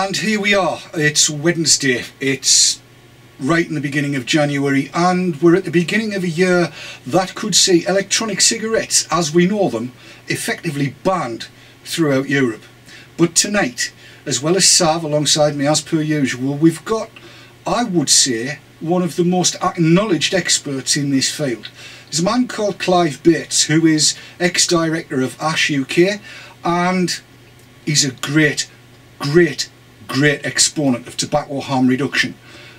And here we are, it's Wednesday, it's right in the beginning of January, and we're at the beginning of a year that could see electronic cigarettes, as we know them, effectively banned throughout Europe. But tonight, as well as Sav alongside me as per usual, we've got, I would say, one of the most acknowledged experts in this field. There's a man called CLive Bates, who is ex-director of ASH UK, and he's a great exponent of tobacco harm reduction,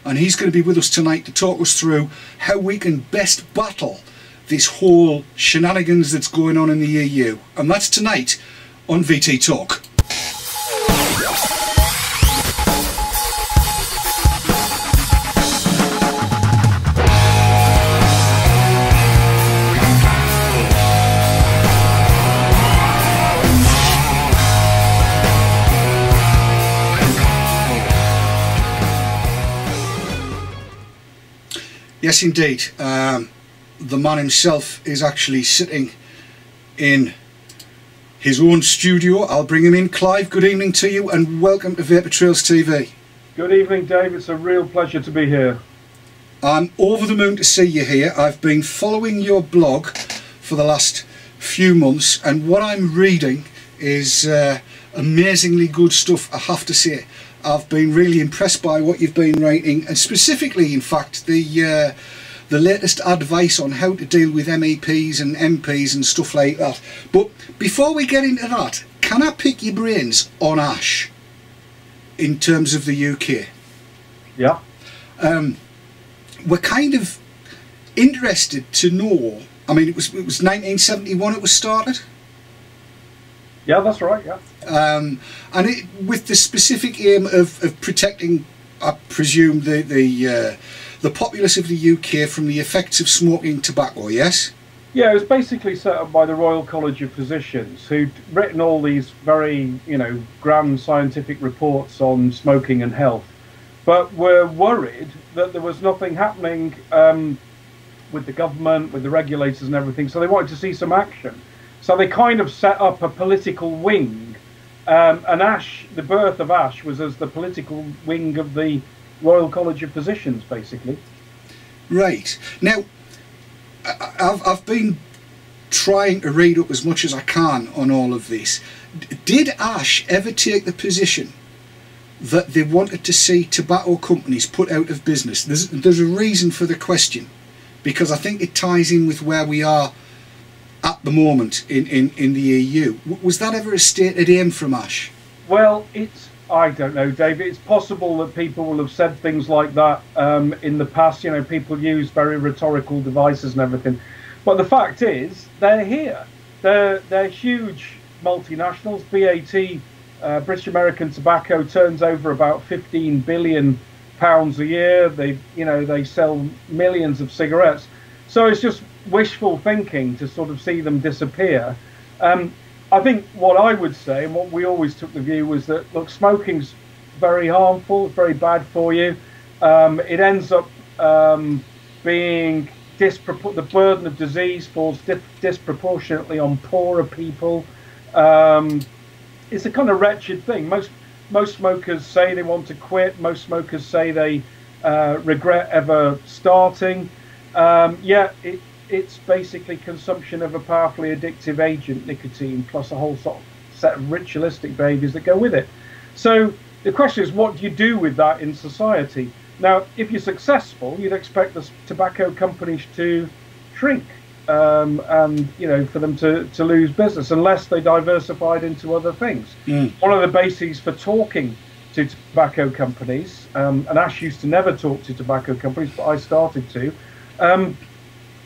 and he's going to be with us tonight to talk us through how we can best battle this whole shenanigans that's going on in the EU, and that's tonight on VT Talk. Yes, indeed. The man himself is actually sitting in his own studio. I'll bring him in. Clive, good evening to you and welcome to Vapor Trails TV. Good evening, Dave. It's a real pleasure to be here. I'm over the moon to see you here. I've been following your blog for the last few months, and what I'm reading is amazingly good stuff, I have to say. I've been really impressed by what you've been writing, and specifically, in fact, the latest advice on how to deal with MEPs and MPs and stuff like that. But before we get into that, can I pick your brains on ASH in terms of the UK? Yeah. We're kind of interested to know. I mean, it was 1971 it was started. Yeah, that's right. Yeah. And with the specific aim of protecting, I presume, the populace of the UK from the effects of smoking tobacco. Yes. Yeah, it was basically set up by the Royal College of Physicians, who'd written all these very, grand scientific reports on smoking and health, but were worried that there was nothing happening with the government, with the regulators and everything. So they wanted to see some action. So they kind of set up a political wing, and ASH, the birth of ASH was as the political wing of the Royal College of Physicians, basically. Right. Now, I've been trying to read up as much as I can on all of this. Did ASH ever take the position that they wanted to see tobacco companies put out of business? There's a reason for the question, because I think it ties in with where we are at the moment in the EU. Was that ever a stated aim from ASH? Well, I don't know, David. It's possible that people will have said things like that in the past. People use very rhetorical devices and everything. But the fact is, they're here. They're huge multinationals. BAT, British American Tobacco, turns over about £15 billion a year. They sell millions of cigarettes. So it's just wishful thinking to sort of see them disappear. I think what I would say, and what we always took the view, was that, look, smoking's very harmful, very bad for you. It ends up being the burden of disease falls disproportionately on poorer people. It's a kind of wretched thing. Most smokers say they want to quit. Most smokers say they regret ever starting. It's basically consumption of a powerfully addictive agent, nicotine, plus a whole sort of set of ritualistic behaviours that go with it. So the question is, what do you do with that in society? Now, if you're successful, you'd expect the tobacco companies to shrink, and for them to lose business unless they diversified into other things. One of the bases for talking to tobacco companies, and ASH used to never talk to tobacco companies, but I started to,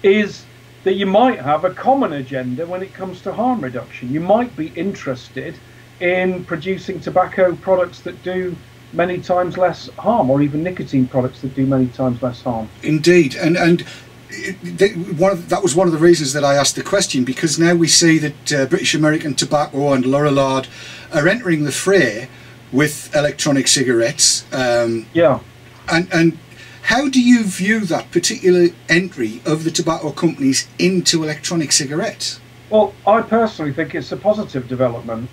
is that you might have a common agenda when it comes to harm reduction. You might be interested in producing tobacco products that do many times less harm, or even nicotine products that do many times less harm. Indeed, and that was one of the reasons that I asked the question, because now we see that British American Tobacco and Lorillard are entering the fray with electronic cigarettes. Yeah. And how do you view that particular entry of the tobacco companies into electronic cigarettes? Well, I personally think it's a positive development.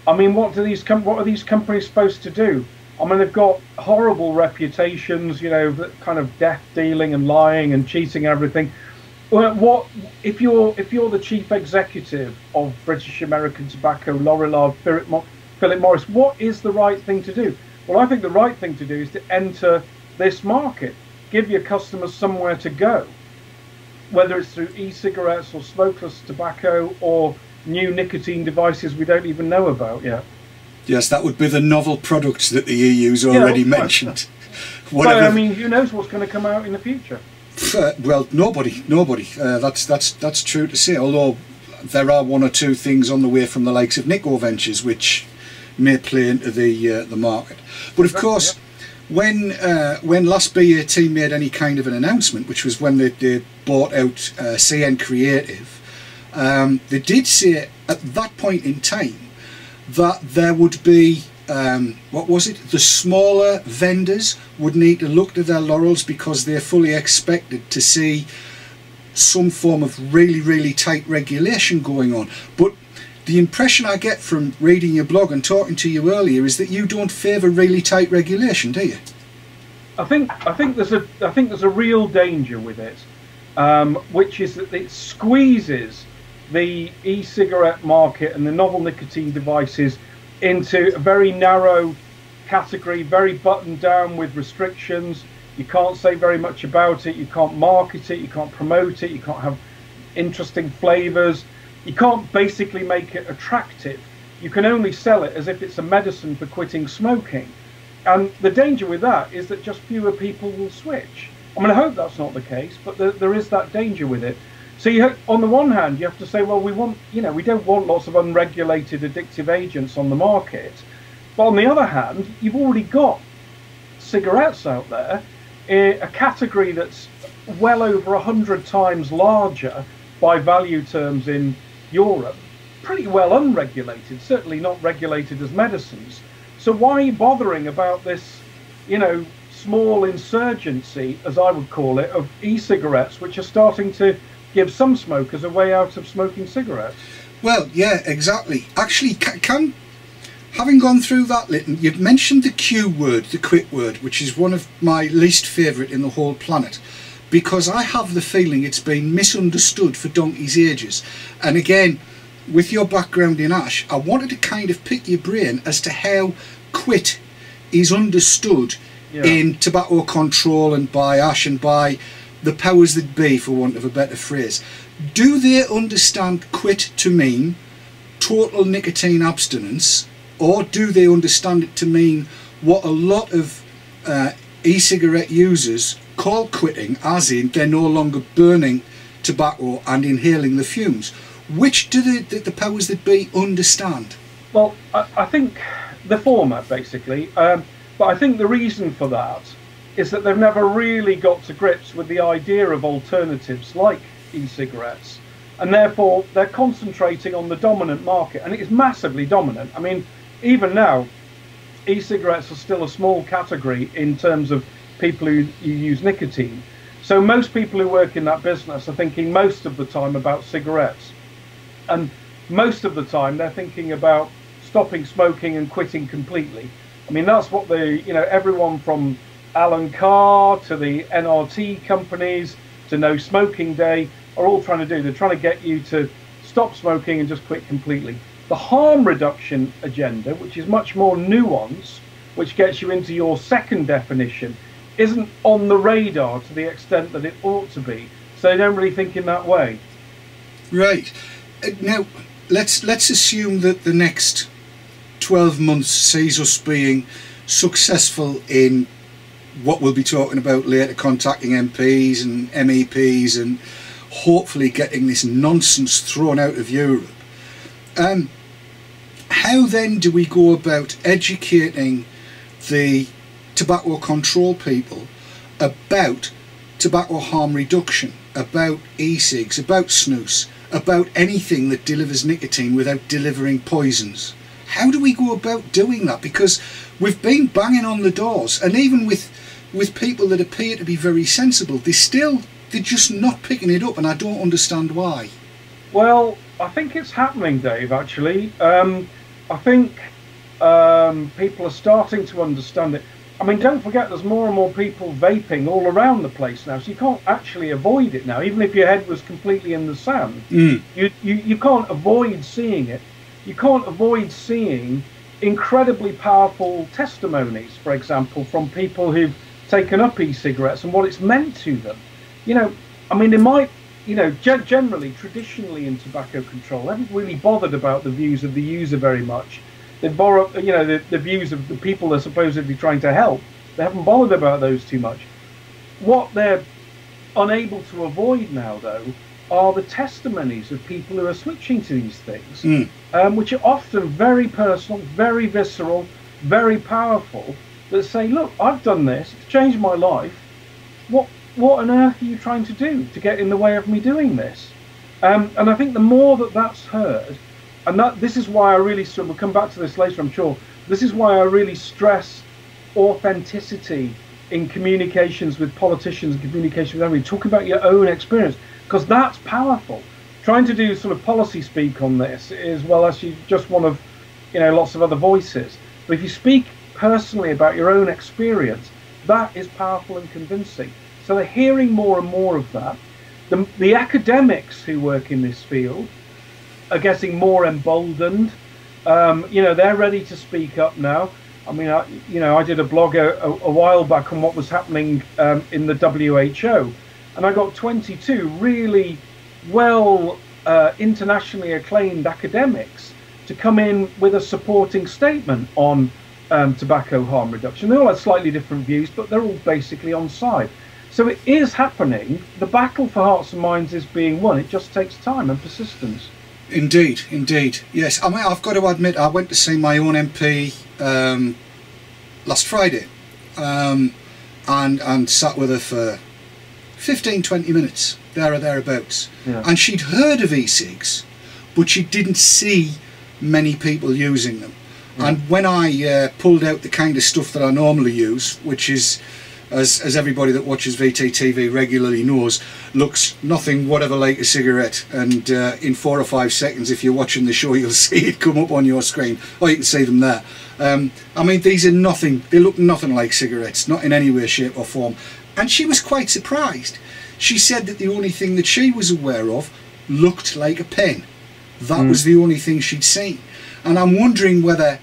I mean, what are these companies supposed to do? I mean, they've got horrible reputations, you know, kind of death dealing and lying and cheating everything. What if you're the chief executive of British American Tobacco, Lorillard, Philip Morris? What is the right thing to do? Well, I think the right thing to do is to enter this market, give your customers somewhere to go, whether it's through e-cigarettes or smokeless tobacco or new nicotine devices we don't even know about yet. Yes, that would be the novel products that the EU's already mentioned. Whatever. So, I mean, who knows what's going to come out in the future? Well, nobody. That's true to say. Although there are one or two things on the way from the likes of Nico Ventures, which may play into the market. But of course, when last BAT made any kind of an announcement, which was when they bought out CN Creative, they did say at that point in time that there would be what was it? The smaller vendors would need to look to their laurels because they're fully expected to see some form of really tight regulation going on. But the impression I get from reading your blog and talking to you earlier is that you don't favour really tight regulation, do you? I think there's a real danger with it, which is that it squeezes the e-cigarette market and the novel nicotine devices into a very narrow category, very buttoned down with restrictions. You can't say very much about it, you can't market it, you can't promote it, you can't have interesting flavours, you can't basically make it attractive. You can only sell it as if it's a medicine for quitting smoking. And the danger with that is that just fewer people will switch. I mean, I hope that's not the case, but there is that danger with it. So on the one hand, you have to say, well, we don't want lots of unregulated addictive agents on the market. But on the other hand, you've already got cigarettes out there, a category that's well over 100 times larger by value terms in Europe, pretty well unregulated, certainly not regulated as medicines. So why are you bothering about this, small insurgency, as I would call it, of e-cigarettes, which are starting to give some smokers a way out of smoking cigarettes? Well, yeah, exactly. Actually, having gone through that, Lytton, you've mentioned the Q word, the quit word, which is one of my least favourite in the whole planet, because I have the feeling it's been misunderstood for donkey's ages. And again, with your background in Ash, I wanted to kind of pick your brain as to how quit is understood in tobacco control and by Ash and by the powers that be, for want of a better phrase. Do they understand quit to mean total nicotine abstinence, or do they understand it to mean what a lot of e-cigarette users call quitting, as in they're no longer burning tobacco and inhaling the fumes? Which do the powers that be understand? Well, I think the former, basically. But I think the reason for that is that they've never really got to grips with the idea of alternatives like e-cigarettes. And therefore, they're concentrating on the dominant market. And it is massively dominant. I mean, even now, e-cigarettes are still a small category in terms of people who use nicotine. So most people who work in that business are thinking most of the time about cigarettes. And most of the time, they're thinking about stopping smoking and quitting completely. I mean, that's what everyone from Alan Carr to the NRT companies to No Smoking Day are all trying to do. They're trying to get you to stop smoking and just quit completely. The harm reduction agenda, which is much more nuanced, which gets you into your second definition, isn't on the radar to the extent that it ought to be. So they don't really think in that way. Right. Now, let's assume that the next 12 months sees us being successful in what we'll be talking about later, contacting MPs and MEPs and hopefully getting this nonsense thrown out of Europe. How then do we go about educating the tobacco control people about tobacco harm reduction, about e-cigs, about snus, about anything that delivers nicotine without delivering poisons? How do we go about doing that? Because we've been banging on the doors, and even with people that appear to be very sensible, they're just not picking it up, and I don't understand why. Well, I think it's happening, Dave, actually. I think people are starting to understand it. I mean, don't forget, there's more and more people vaping all around the place now, so you can't actually avoid it now. Even if your head was completely in the sand, you can't avoid seeing it. You can't avoid seeing incredibly powerful testimonies, for example, from people who've taken up e-cigarettes and what it's meant to them. You know, I mean, they might, you know, generally, traditionally in tobacco control, they haven't really bothered about the views of the user very much. They borrow, you know, the views of the people they're supposedly trying to help. They haven't bothered about those too much. What they're unable to avoid now, though, are the testimonies of people who are switching to these things, which are often very personal, very visceral, very powerful, that say, look, I've done this, it's changed my life. What on earth are you trying to do to get in the way of me doing this? And I think the more that that's heard, and this is why I really, we'll come back to this later, I'm sure, this is why I really stress authenticity in communications with politicians and communication with everybody, talking about your own experience, because that's powerful. Trying to do sort of policy speak on this is, well, actually just one of, you know, lots of other voices. But if you speak personally about your own experience, that is powerful and convincing. So they're hearing more and more of that. The academics who work in this field are getting more emboldened. You know, they're ready to speak up now. I mean, I did a blog a while back on what was happening in the WHO, and I got 22 really well internationally acclaimed academics to come in with a supporting statement on tobacco harm reduction. They all had slightly different views, but they're all basically on side. So it is happening. The battle for hearts and minds is being won. It just takes time and persistence. Indeed, indeed. Yes, I mean, I've got to admit, I went to see my own MP last Friday and sat with her for 15-20 minutes, there or thereabouts. Yeah. And she'd heard of e-cigs, but she didn't see many people using them. Yeah. And when I pulled out the kind of stuff that I normally use, which is, as everybody that watches VTTV regularly knows, looks nothing whatever like a cigarette, and in 4 or 5 seconds, if you're watching the show, you'll see it come up on your screen, or you can see them there. I mean, these are nothing, they look nothing like cigarettes, not in any way, shape or form. And she was quite surprised. She said that the only thing that she was aware of looked like a pen. That was the only thing she'd seen. And I'm wondering whether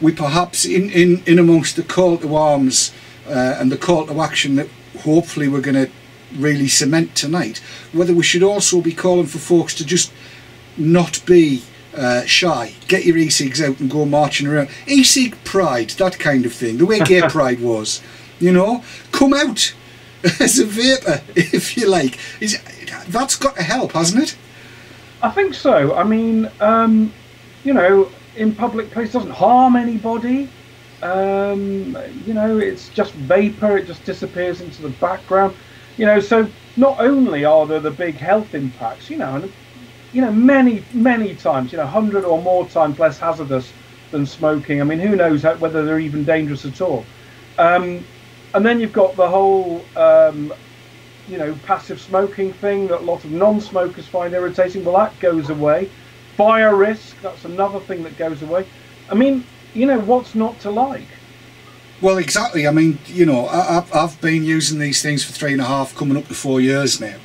we perhaps, in amongst the call to arms and the call to action that hopefully we're going to really cement tonight, whether we should also be calling for folks to just not be shy, get your e-cigs out and go marching around. E-cig pride, that kind of thing, the way gay pride was, you know, come out as a vapor, if you like. That's got to help, hasn't it? I think so. I mean, you know, in public place doesn't harm anybody. You know, it's just vapor, it just disappears into the background. You know, so not only are there the big health impacts, you know, and many times, 100 or more times less hazardous than smoking. I mean, who knows whether they're even dangerous at all. And then you've got the whole, passive smoking thing that a lot of non-smokers find irritating. Well, that goes away. Fire risk, that's another thing that goes away. I mean, what's not to like? Well, exactly. I mean, I've been using these things for 3.5, coming up to 4 years now.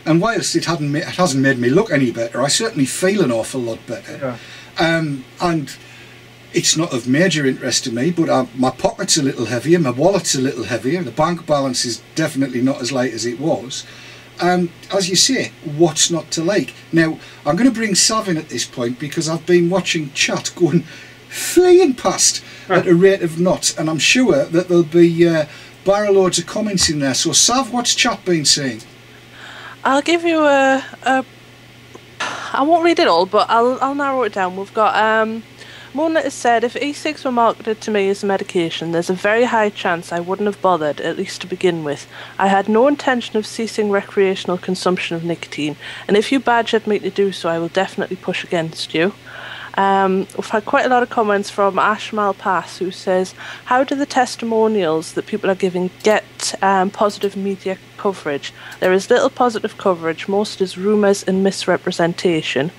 And whilst it hasn't made me look any better, I certainly feel an awful lot better. Yeah. And it's not of major interest to me, but my pocket's a little heavier, my wallet's a little heavier, the bank balance is definitely not as light as it was. As you say, what's not to like? Now, I'm going to bring Sav in at this point because I've been watching chat going fleeing past at a rate of knots, and I'm sure that there'll be barrel loads of comments in there. So Sav, what's chat been saying? I'll give you I won't read it all, but I'll narrow it down. We've got Mona has said, if e-cigs were marketed to me as a medication, there's a very high chance I wouldn't have bothered, at least to begin with. I had no intention of ceasing recreational consumption of nicotine, and if you badgered me to do so, I will definitely push against you. We've had quite a lot of comments from Ash Malpass, who says, how do the testimonials that people are giving get positive media coverage. There is little positive coverage. Most is rumours and misrepresentation.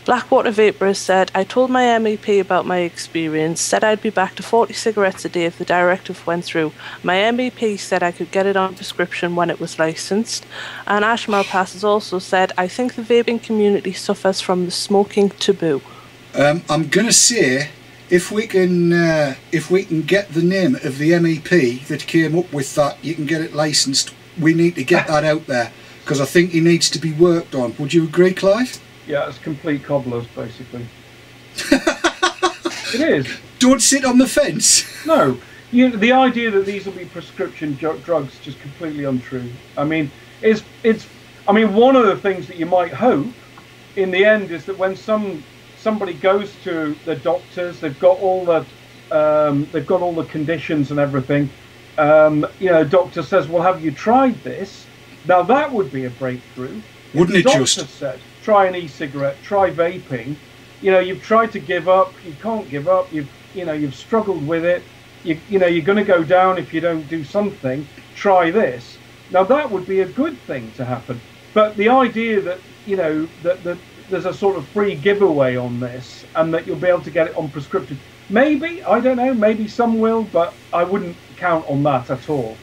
Blackwater Vapour has said, I told my MEP about my experience, said I'd be back to 40 cigarettes a day if the directive went through. My MEP said I could get it on prescription when it was licensed. And Ash Malpass has also said, I think the vaping community suffers from the smoking taboo. I'm going to say, if we can get the name of the MEP that came up with that, you can get it licensed. We need to get that out there, because I think he needs to be worked on. Would you agree, Clive? Yeah, it's complete cobblers, basically. It is. Don't sit on the fence. No, the idea that these will be prescription drugs is just completely untrue. I mean, one of the things that you might hope in the end is that when somebody goes to the doctors, they've got all the conditions and everything. Doctor says, "Well, have you tried this?" Now that would be a breakthrough. Wouldn't it just? Doctor said, "Try an e-cigarette, try vaping." You've tried to give up, you can't give up. You've struggled with it. You're going to go down if you don't do something. Try this. Now that would be a good thing to happen. But the idea that that there's a sort of free giveaway on this, and that you'll be able to get it on prescription. Maybe, I don't know, maybe some will, but I wouldn't count on that at all.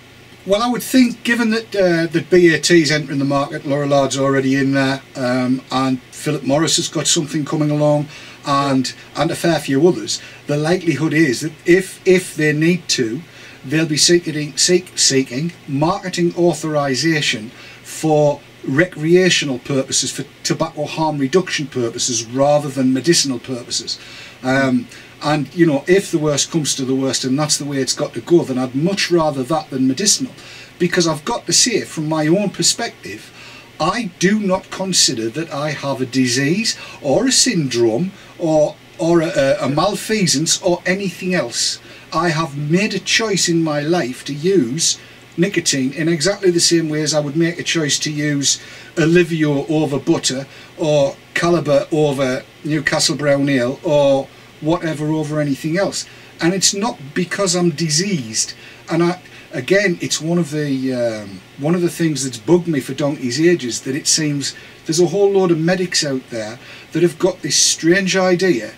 Well, I would think, given that that BAT's entering the market, Lorelard's already in there, and Philip Morris has got something coming along, and a fair few others, the likelihood is that if they need to, they'll be seeking marketing authorization for recreational purposes, for tobacco harm reduction purposes rather than medicinal purposes. And if the worst comes to the worst and that's the way it's got to go, then I'd much rather that than medicinal, because I've got to say, from my own perspective, I do not consider that I have a disease or a syndrome or a malfeasance or anything else. I have made a choice in my life to use nicotine in exactly the same way as I would make a choice to use Olivio over butter, or Caliber over Newcastle Brown Ale, or whatever over anything else. And it's not because I'm diseased. And again, it's one of the things that's bugged me for donkey's ages, that it seems there's a whole load of medics out there that have got this strange idea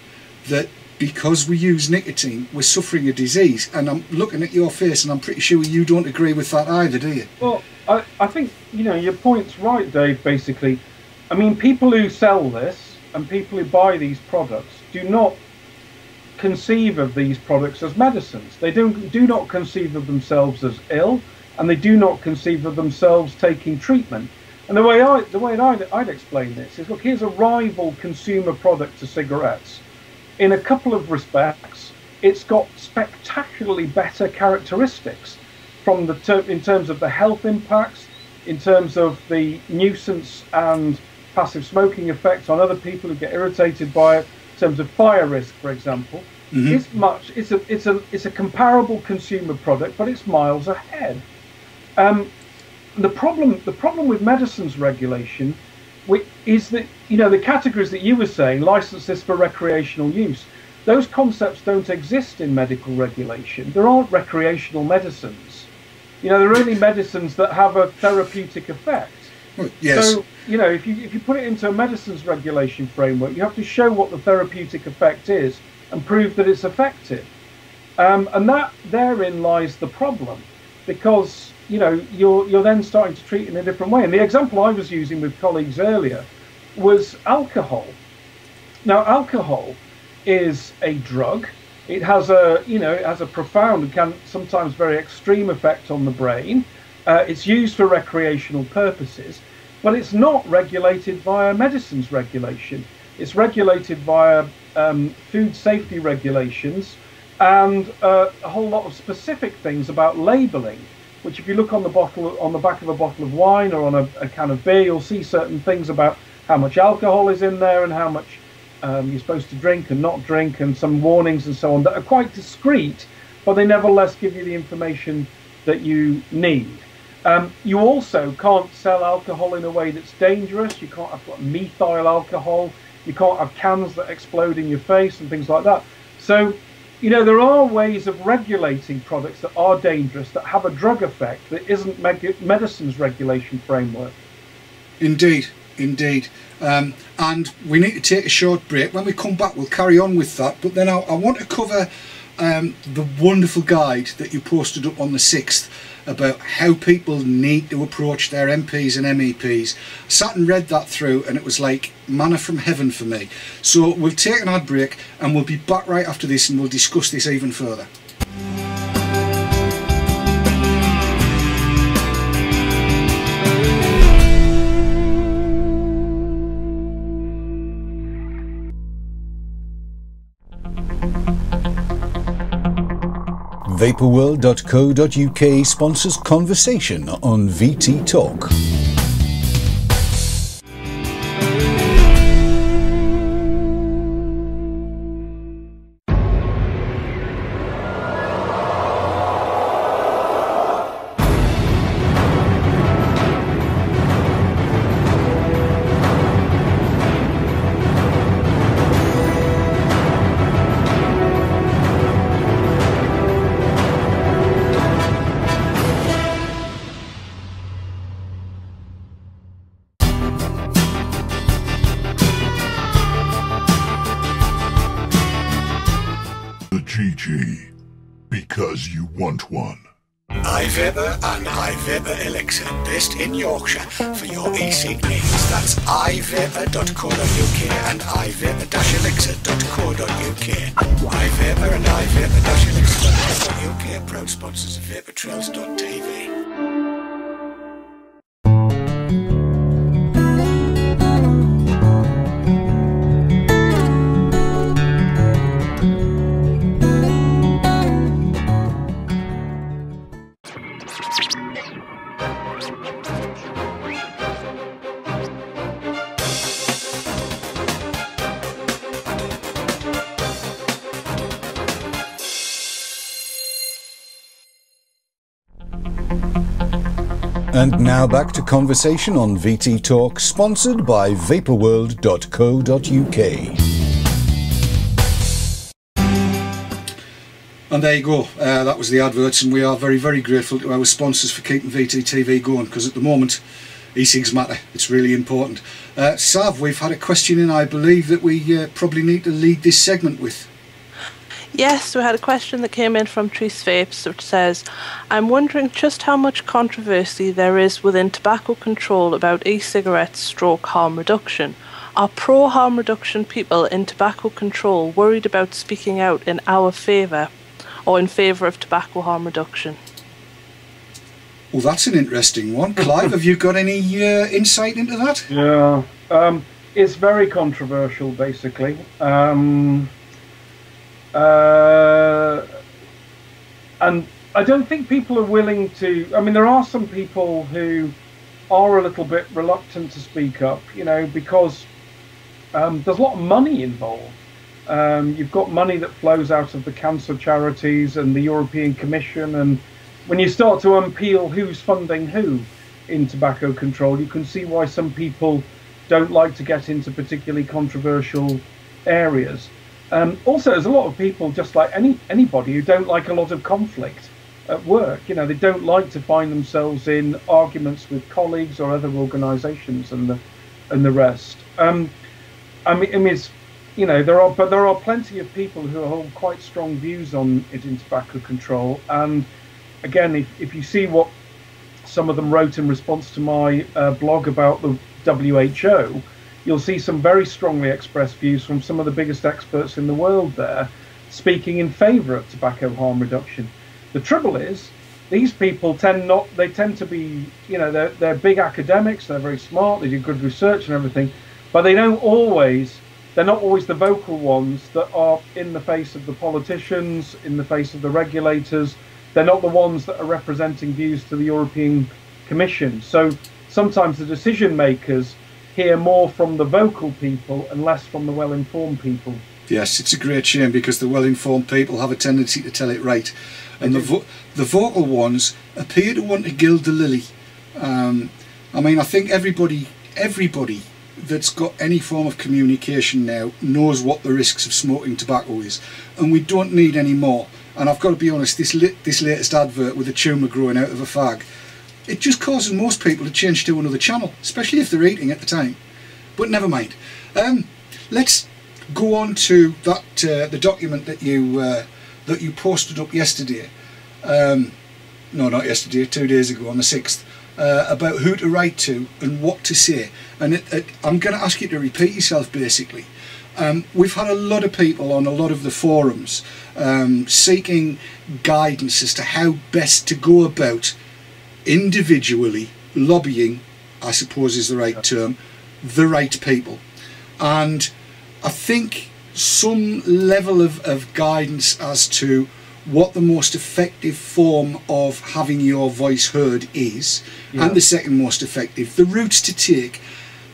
that because we use nicotine, we're suffering a disease. And I'm looking at your face, and I'm pretty sure you don't agree with that either, do you? Well, I think, your point's right, Dave, basically. I mean, people who sell this and people who buy these products do not conceive of these products as medicines. They do not conceive of themselves as ill, and they do not conceive of themselves taking treatment. And the way I'd explain this is, look, here's a rival consumer product to cigarettes. In a couple of respects, it's got spectacularly better characteristics in terms of the health impacts, in terms of the nuisance and passive smoking effect on other people who get irritated by it, in terms of fire risk, for example. Mm-hmm. It's a comparable consumer product, but it's miles ahead. The problem with medicines regulation is that, the categories that you were saying, license this for recreational use, those concepts don't exist in medical regulation. There aren't recreational medicines. There are only medicines that have a therapeutic effect. Well, yes. So, if you put it into a medicines regulation framework, you have to show what the therapeutic effect is and prove that it's effective. And that therein lies the problem, because you're then starting to treat it in a different way. And the example I was using with colleagues earlier was alcohol. Now, alcohol is a drug. It has a profound and can sometimes very extreme effect on the brain. It's used for recreational purposes, but it's not regulated via medicines regulation. It's regulated via food safety regulations and a whole lot of specific things about labelling, which if you look on the back of a bottle of wine or on a can of beer, you'll see certain things about how much alcohol is in there and how much you're supposed to drink and not drink, and some warnings and so on that are quite discreet, but they nevertheless give you the information that you need. You also can't sell alcohol in a way that's dangerous. You can't have methyl alcohol. You can't have cans that explode in your face and things like that. So you know, there are ways of regulating products that are dangerous, that have a drug effect, that isn't medicines regulation framework. Indeed, indeed. And we need to take a short break. When we come back, we'll carry on with that. But then I want to cover the wonderful guide that you posted up on the 6th about how people need to approach their MPs and MEPs. I sat and read that through, and it was like manna from heaven for me. So we'll take an ad break, and we'll be back right after this, and we'll discuss this even further. Vaporworld.co.uk sponsors conversation on VT Talk. GG, because you want one. iVapor and iVapor Elixir, based in Yorkshire, for your e-cig needs. That's ivapor.co.uk and ivapor-elixir.co.uk. iVapor and ivapor-elixir.co.uk, proud sponsors of vaportrails.tv. And now back to conversation on VT Talk, sponsored by Vaporworld.co.uk. And there you go, that was the adverts, and we are very, very grateful to our sponsors for keeping VTTV going, because at the moment e-cigs matter. It's really important. Sav, we've had a question in, I believe, that we probably need to lead this segment with. Yes, we had a question that came in from Trees Vapes, which says, I'm wondering just how much controversy there is within tobacco control about e-cigarettes stroke harm reduction. Are pro-harm reduction people in tobacco control worried about speaking out in our favour or in favour of tobacco harm reduction? Well, that's an interesting one. Clive, have you got any insight into that? Yeah, it's very controversial, basically. And I don't think people are willing to. I mean, there are some people who are a little bit reluctant to speak up, you know, because there's a lot of money involved. You've got money that flows out of the cancer charities and the European Commission, and when you start to unpeel who's funding who in tobacco control, you can see why some people don't like to get into particularly controversial areas. Also, there's a lot of people, just like anybody, who don't like a lot of conflict at work. You know, they don't like to find themselves in arguments with colleagues or other organisations and the rest. I mean, it's, you know, there are plenty of people who hold quite strong views on it in tobacco control. And again, if you see what some of them wrote in response to my blog about the WHO, you'll see some very strongly expressed views from some of the biggest experts in the world there, speaking in favour of tobacco harm reduction. The trouble is, these people tend to be, you know, they're big academics, they're very smart, they do good research and everything, but they're not always the vocal ones that are in the face of the politicians, in the face of the regulators. They're not the ones that are representing views to the European Commission. So sometimes the decision makers hear more from the vocal people and less from the well-informed people. Yes, it's a great shame, because the well-informed people have a tendency to tell it right, and the vocal ones appear to want to gild the lily. I mean, I think everybody that's got any form of communication now knows what the risks of smoking tobacco is, and we don't need any more. And I've got to be honest, this latest advert with a tumour growing out of a fag, it just causes most people to change to another channel, especially if they're eating at the time. But never mind. Let's go on to that the document that you posted up yesterday. No, not yesterday, 2 days ago, on the 6th, about who to write to and what to say. And I'm going to ask you to repeat yourself, basically. We've had a lot of people on a lot of the forums seeking guidance as to how best to go about individually lobbying, I suppose is the right term, the right people. And I think some level of guidance as to what the most effective form of having your voice heard is, and the second most effective, the routes to take,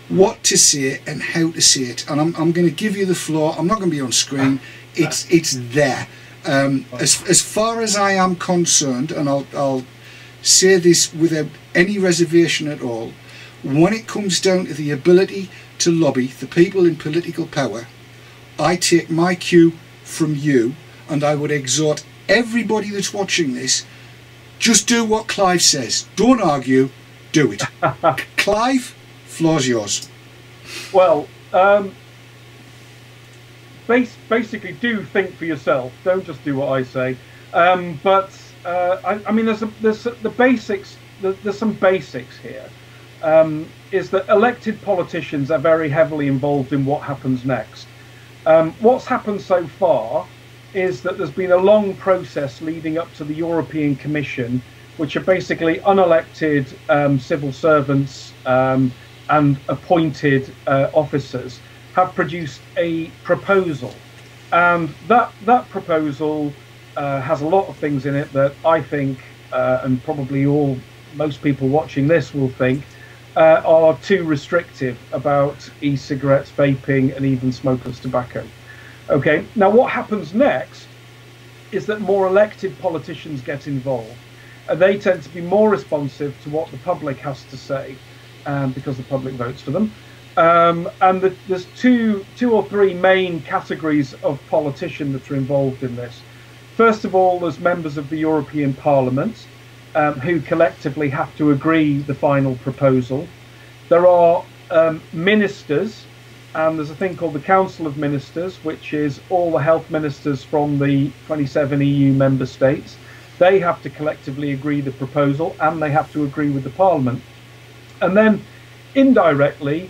what to say and how to say it. And I'm going to give you the floor. I'm not going to be on screen. It's there. As far as I am concerned, and I'll say this without any reservation at all, when it comes down to the ability to lobby the people in political power, I take my cue from you, and I would exhort everybody that's watching this, just do what CLive says. Don't argue, do it. CLive, floor's yours. Well, basically do think for yourself. Don't just do what I say. I mean, there's the basics. There's some basics here. Is that elected politicians are very heavily involved in what happens next. What's happened so far is that there's been a long process leading up to the European Commission, which are basically unelected civil servants and appointed officers, have produced a proposal. And that proposal has a lot of things in it that I think, and probably most people watching this will think, are too restrictive about e-cigarettes, vaping, and even smokeless tobacco. Okay, now what happens next is that more elected politicians get involved, and they tend to be more responsive to what the public has to say, because the public votes for them. There's two or three main categories of politician that are involved in this. First of all, there's members of the European Parliament, who collectively have to agree the final proposal. There are ministers, and there's a thing called the Council of Ministers, which is all the health ministers from the 27 EU member states. They have to collectively agree the proposal, and they have to agree with the Parliament. And then indirectly,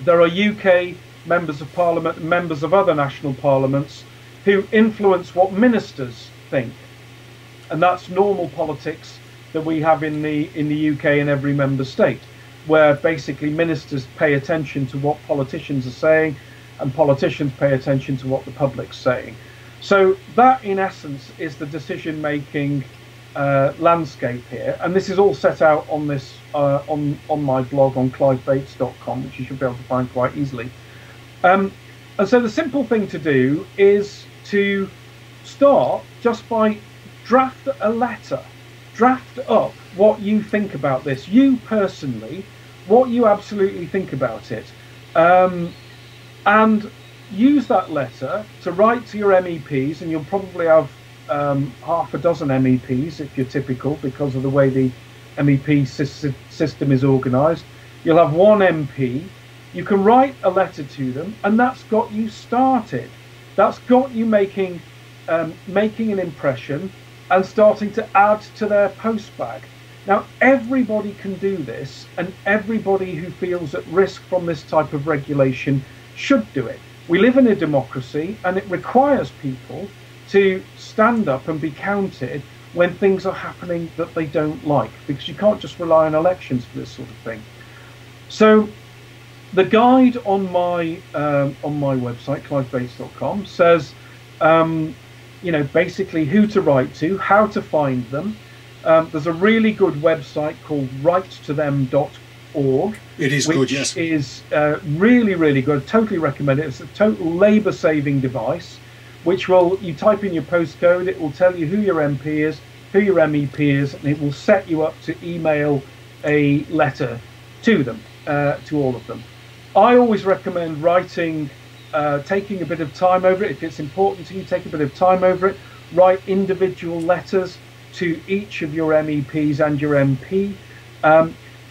there are UK members of Parliament and members of other national parliaments who influence what ministers think. And that's normal politics that we have in the UK in every member state, where basically ministers pay attention to what politicians are saying and politicians pay attention to what the public's saying. So that in essence is the decision-making landscape here, and this is all set out on this on my blog on CLiveBates.com, which you should be able to find quite easily. And so the simple thing to do is to start just by draft a letter. Draft up what you think about this, you personally, what you absolutely think about it, and use that letter to write to your MEPs, and you'll probably have half a dozen MEPs if you're typical, because of the way the MEP system is organised. You'll have one MP. You can write a letter to them, and that's got you started. That's got you making an impression and starting to add to their postbag. Now, everybody can do this, and everybody who feels at risk from this type of regulation should do it. We live in a democracy, and it requires people to stand up and be counted when things are happening that they don't like, because you can't just rely on elections for this sort of thing. So the guide on my website, CLiveBates.com, says basically who to write to, how to find them. There's a really good website called writetothem.org. It is good, yes. Which is really, really good. Totally recommend it. It's a total labour-saving device, which you type in your postcode, it will tell you who your MP is, who your MEP is, and it will set you up to email a letter to them, to all of them. I always recommend writing, taking a bit of time over it. If it's important to you, take a bit of time over it. Write individual letters to each of your MEPs and your MP.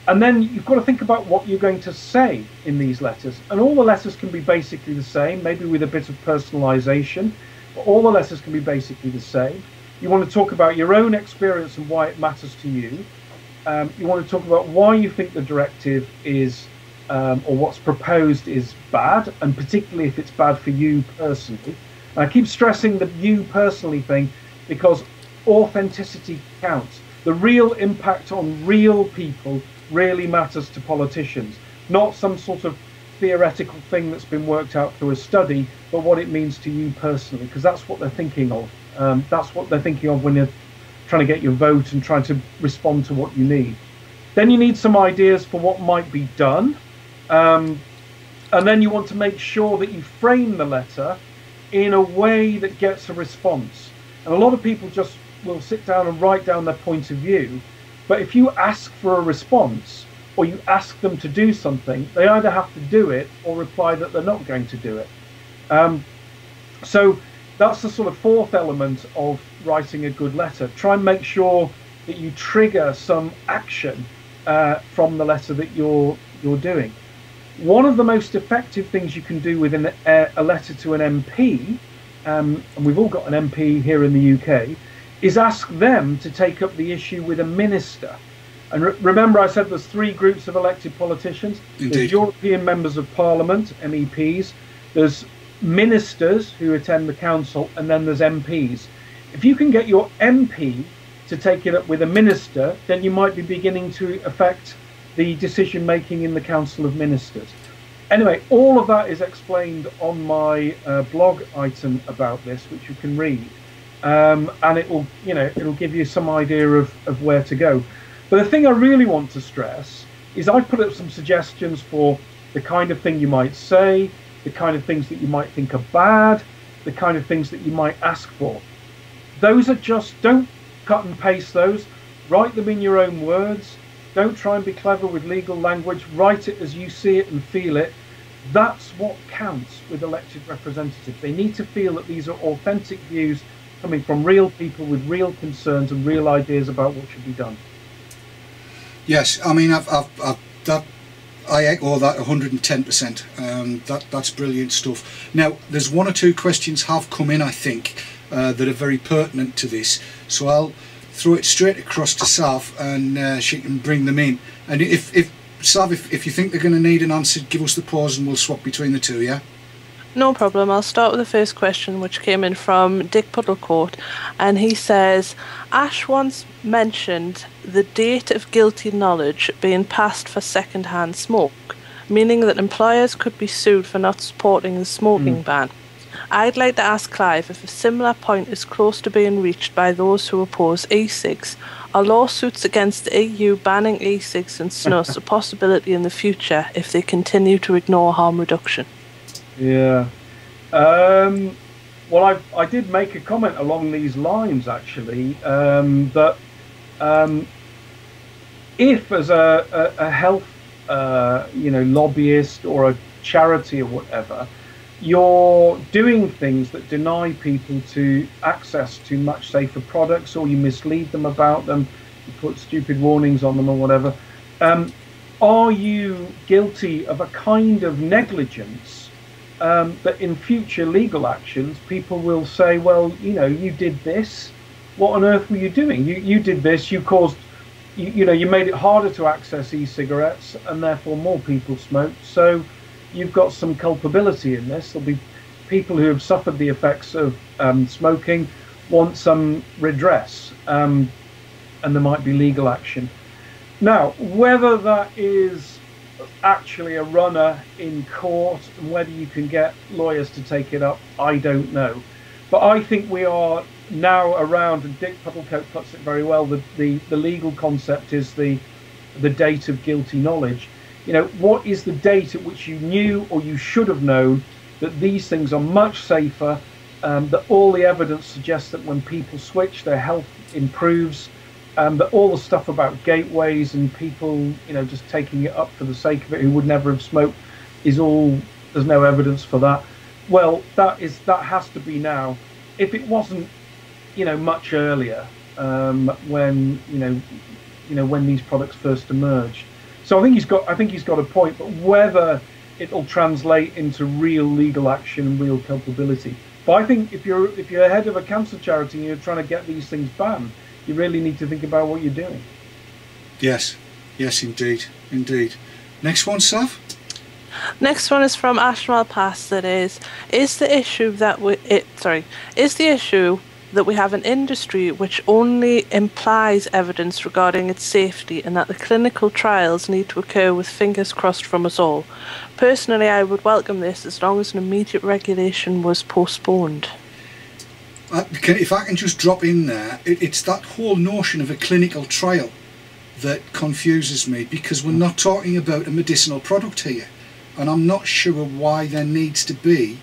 And then you've got to think about what you're going to say in these letters. And all the letters can be basically the same, maybe with a bit of personalization, but all the letters can be basically the same. You want to talk about your own experience and why it matters to you. You want to talk about why you think the directive is, or what's proposed is bad, and particularly if it's bad for you personally. And I keep stressing the you personally thing because authenticity counts. The real impact on real people really matters to politicians, not some sort of theoretical thing that's been worked out through a study, but what it means to you personally, because that's what they're thinking of. That's what they're thinking of when you're trying to get your vote and trying to respond to what you need. Then you need some ideas for what might be done. And then you want to make sure that you frame the letter in a way that gets a response. And a lot of people just will sit down and write down their point of view. But if you ask for a response or you ask them to do something, they either have to do it or reply that they're not going to do it. So that's the sort of fourth element of writing a good letter. Try and make sure that you trigger some action from the letter that you're doing. One of the most effective things you can do with a letter to an MP, and we've all got an MP here in the UK, is ask them to take up the issue with a minister. And remember I said there's three groups of elected politicians. Indeed. There's European members of Parliament, MEPs, there's ministers who attend the council, and then there's MPs. If you can get your MP to take it up with a minister, then you might be beginning to affect the decision making in the Council of Ministers. Anyway, all of that is explained on my blog item about this, which you can read. And it will, it'll give you some idea of where to go. But the thing I really want to stress is I put up some suggestions for the kind of thing you might say, the kind of things that you might think are bad, the kind of things that you might ask for. Those are just, don't cut and paste those, write them in your own words. Don't try and be clever with legal language, write it as you see it and feel it. That's what counts with elected representatives. They need to feel that these are authentic views coming from real people with real concerns and real ideas about what should be done. Yes, I mean, I echo that 110%. That's brilliant stuff. Now, there's one or two questions have come in, I think, that are very pertinent to this. So I'll throw it straight across to Sav, and she can bring them in. And if Sav, if you think they're going to need an answer, give us the pause and we'll swap between the two, yeah? No problem. I'll start with the first question, which came in from Dick Puddlecourt, and he says, Ash once mentioned the date of guilty knowledge being passed for second-hand smoke, meaning that employers could be sued for not supporting the smoking ban. I'd like to ask Clive if a similar point is close to being reached by those who oppose e-cigs. Are lawsuits against the EU banning e-cigs and snus a possibility in the future if they continue to ignore harm reduction? Yeah. Well, I did make a comment along these lines, actually, that if as a health, lobbyist or a charity or whatever, you're doing things that deny people to access to much safer products, or you mislead them about them, you put stupid warnings on them or whatever, are you guilty of a kind of negligence that in future legal actions people will say, well, you did this, what on earth were you doing? You did this, you caused, you made it harder to access e-cigarettes and therefore more people smoked, so you've got some culpability in this. There'll be people who have suffered the effects of smoking, want some redress, and there might be legal action. Now, whether that is actually a runner in court and whether you can get lawyers to take it up, I don't know. But I think we are now around, and Dick Puddlecourt puts it very well, the legal concept is the date of guilty knowledge. What is the date at which you knew or you should have known that these things are much safer, that all the evidence suggests that when people switch, their health improves, that all the stuff about gateways and people, just taking it up for the sake of it who would never have smoked, is all. There's no evidence for that. Well, that has to be now. If it wasn't, much earlier, when when these products first emerged. So I think he's got a point. But whether it'll translate into real legal action and real culpability. But I think if you're head of a cancer charity and you're trying to get these things banned, you really need to think about what you're doing. Yes, indeed. Next one, Sav. Next one is from Ashmal Pass. That is the issue that we have an industry which only implies evidence regarding its safety, and that the clinical trials need to occur with fingers crossed from us all. Personally, I would welcome this as long as an immediate regulation was postponed. If I can just drop in there, it's that whole notion of a clinical trial that confuses me, because we're not talking about a medicinal product here, and I'm not sure why there needs to be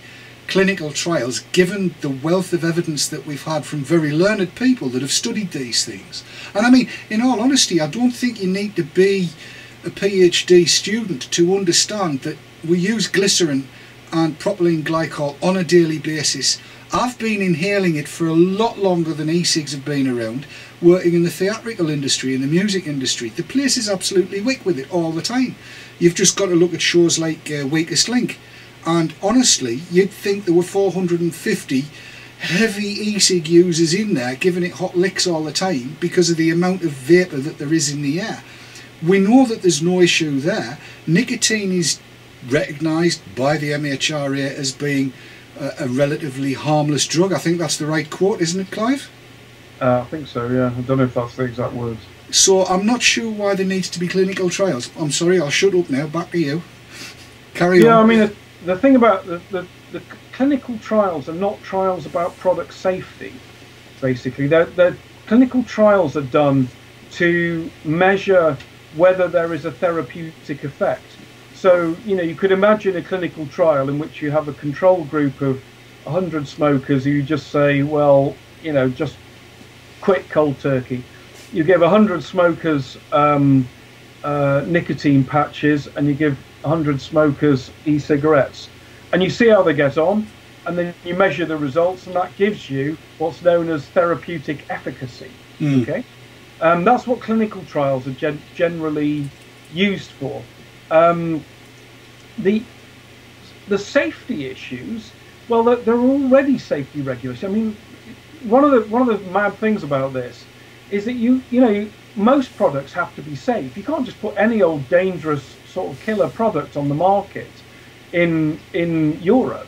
clinical trials given the wealth of evidence that we've had from very learned people that have studied these things. And I mean, in all honesty, I don't think you need to be a PhD student to understand that we use glycerin and propylene glycol on a daily basis. I've been inhaling it for a lot longer than e-cigs have been around, working in the theatrical industry, in the music industry. The place is absolutely wick with it all the time. You've just got to look at shows like Weakest Link, and honestly, you'd think there were 450 heavy e-cig users in there giving it hot licks all the time because of the amount of vapour that there is in the air. We know that there's no issue there. Nicotine is recognised by the MHRA as being a relatively harmless drug. I think that's the right quote, isn't it, Clive? I think so, yeah. I don't know if that's the exact words. So I'm not sure why there needs to be clinical trials. I'm sorry, I'll shut up now. Back to you. Carry on. Yeah, I mean, the thing about the clinical trials are not trials about product safety, basically. They're clinical trials are done to measure whether there is a therapeutic effect. So, you could imagine a clinical trial in which you have a control group of 100 smokers who you just say, well, just quit cold turkey. You give 100 smokers nicotine patches, and you give 100 smokers e-cigarettes, and you see how they get on, and then you measure the results, and that gives you what's known as therapeutic efficacy. Okay, that's what clinical trials are generally used for. The safety issues, well, they're already safety regulations. I mean, one of the mad things about this is that most products have to be safe. You can't just put any old dangerous sort of killer product on the market in Europe.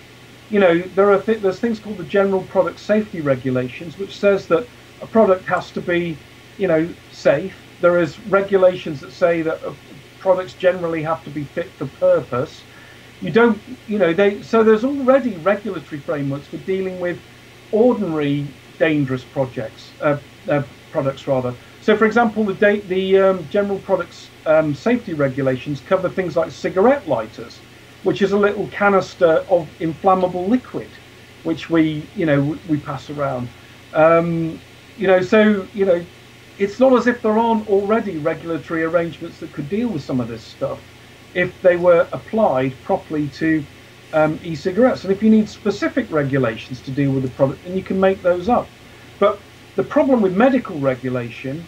There's things called the General Product Safety Regulations, which says that a product has to be safe. There is regulations that say that products generally have to be fit for purpose. So there's already regulatory frameworks for dealing with ordinary dangerous products. So, for example, the General Products Safety Regulations cover things like cigarette lighters, which is a little canister of inflammable liquid, which we pass around. It's not as if there aren't already regulatory arrangements that could deal with some of this stuff if they were applied properly to e-cigarettes. And if you need specific regulations to deal with the product, then you can make those up. But the problem with medical regulation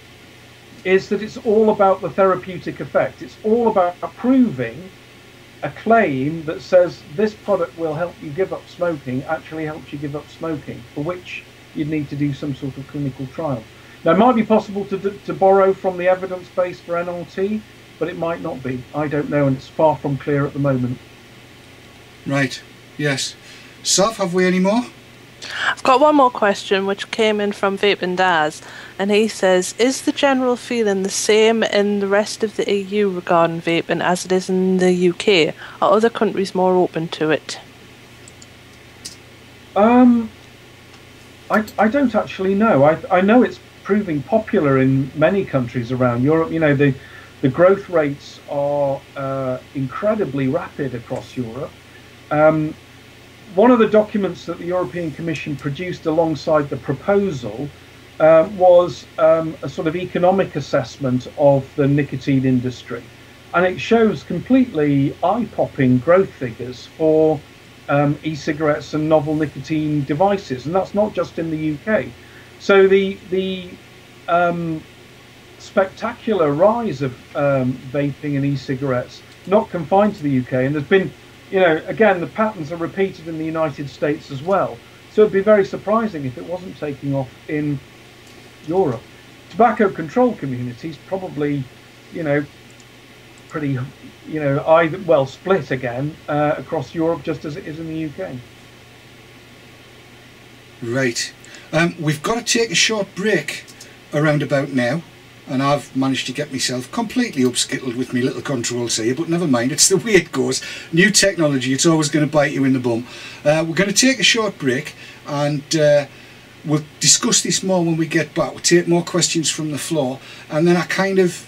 is that it's all about the therapeutic effect. It's all about proving a claim that says this product will help you give up smoking, actually helps you give up smoking, for which you'd need to do some sort of clinical trial. Now, it might be possible to borrow from the evidence base for NLT, but it might not be. I don't know, and it's far from clear at the moment. Right, yes. Sav, have we any more? I've got one more question, which came in from Vape and Daz, and he says, is the general feeling the same in the rest of the EU regarding vaping as it is in the UK? Are other countries more open to it? I don't actually know. I know it's proving popular in many countries around Europe. The growth rates are incredibly rapid across Europe. One of the documents that the European Commission produced alongside the proposal was a sort of economic assessment of the nicotine industry. and it shows completely eye-popping growth figures for e-cigarettes and novel nicotine devices, and that's not just in the UK. So the spectacular rise of vaping and e-cigarettes, not confined to the UK, and there's been, you know, again, the patterns are repeated in the United States as well. So it'd be very surprising if it wasn't taking off in Europe. Tobacco control communities probably, you know, pretty, you know, either, well, split again across Europe, just as it is in the UK. Right. We've got to take a short break around about now, and I've managed to get myself completely upskittled with my little controls here, but never mind, it's the way it goes. New technology, it's always going to bite you in the bum. We're going to take a short break, and we'll discuss this more when we get back. We'll take more questions from the floor, and then I kind of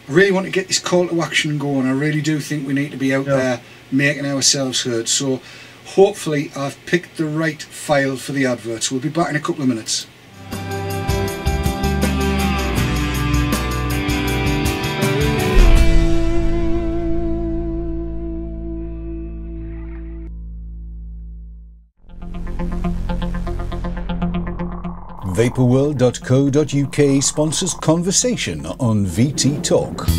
really want to get this call to action going. I really do think we need to be out there making ourselves heard. So hopefully I've picked the right file for the adverts. We'll be back in a couple of minutes. Vaporworld.co.uk sponsors conversation on VT Talk.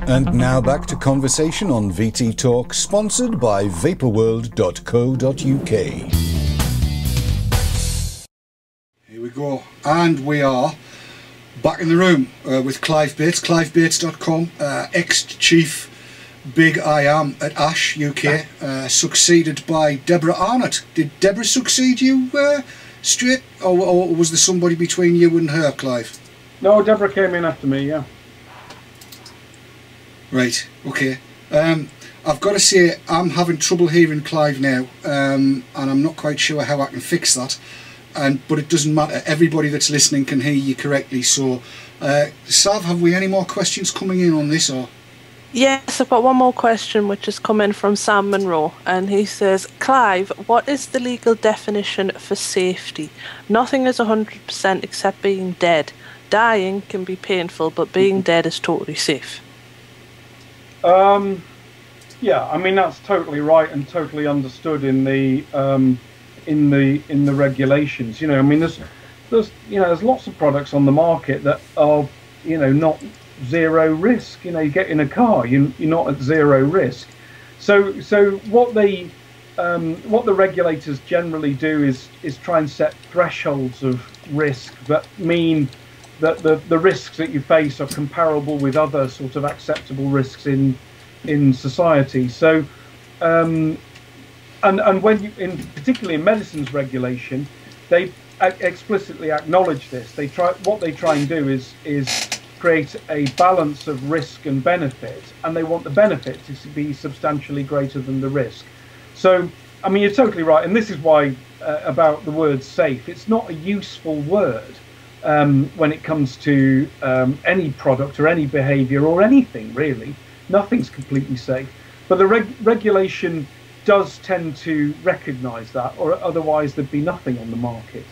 And now back to conversation on VT Talk, sponsored by vaporworld.co.uk. Here we go, and we are back in the room with CLive Bates, clivebates.com, ex-chief Big I Am at ASH UK, succeeded by Deborah Arnott. Did Deborah succeed you straight, or was there somebody between you and her, Clive? No, Deborah came in after me, yeah. Right, okay. I've got to say, I'm having trouble hearing Clive now, and I'm not quite sure how I can fix that. But it doesn't matter, everybody that's listening can hear you correctly. So, Sav, have we any more questions coming in on this? Or? Yes, I've got one more question which has come in from Sam Monroe, and he says, Clive, what is the legal definition for safety? Nothing is 100% except being dead. Dying can be painful, but being dead is totally safe. Yeah, I mean that's totally right and totally understood in the regulations. You know, I mean there's lots of products on the market that are, you know, not zero risk. You know, you get in a car, you're not at zero risk. So what the regulators generally do is try and set thresholds of risk that mean that the risks that you face are comparable with other sort of acceptable risks in society. So and when you, particularly in medicines regulation, they explicitly acknowledge this. What they try and do is create a balance of risk and benefit, and they want the benefit to be substantially greater than the risk. So I mean, you're totally right, and this is why about the word safe, it's not a useful word when it comes to any product or any behavior or anything really. Nothing's completely safe, but the regulation does tend to recognize that, or otherwise there'd be nothing on the market.